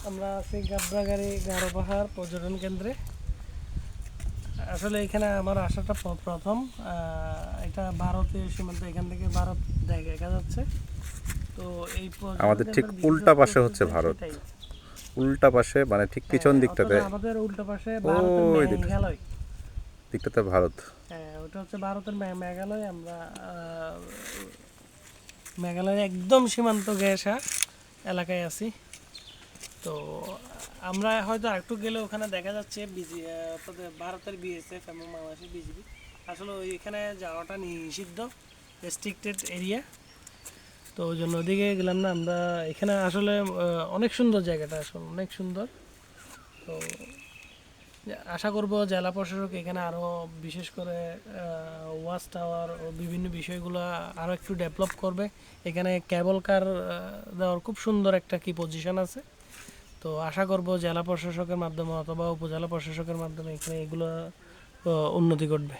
আমরা আছি গাবড়াগাড়ি গারো পাহাড় পর্যটন কেন্দ্রে। আসলে এখানে আমার আসাটা প্রথম। এটা ভারতীয় সীমান্ত, এখান থেকে ভারত দেখা যাচ্ছে। তো এই আমাদের ঠিক উল্টা পাশে হচ্ছে ভারত, উল্টা পাশে মানে ঠিক পিছন দিকটাতে, আমাদের উল্টা পাশে ভারতের ওই মেঘালয় দিকটাতে ভারত। হ্যাঁ, ওটা হচ্ছে ভারতের মেঘালয়। আমরা মেঘালয়ের একদম সীমান্ত ঘেঁষা এলাকায় আছি। তো আমরা হয়তো একটু গেলে ওখানে দেখা যাচ্ছে ভারতের বিএসএফ এবং বাংলাদেশের বিজিবি। আসলে ওইখানে যাওয়াটা নিষিদ্ধ, রেস্ট্রিক্টেড এরিয়া। তো ওই জন্য ওদিকে গেলাম না আমরা। এখানে আসলে অনেক সুন্দর জায়গাটা, আসলে অনেক সুন্দর। তো আশা করব জেলা প্রশাসক এখানে আরও বিশেষ করে ওয়াচ টাওয়ার ও বিভিন্ন বিষয়গুলো আরও একটু ডেভেলপ করবে। এখানে কেবল কার দেওয়ার খুব সুন্দর একটা কি পজিশন আছে। তো আশা করব জেলা প্রশাসকের মাধ্যমে অথবা উপজেলা প্রশাসকের মাধ্যমে এখানে এগুলো উন্নতি ঘটবে।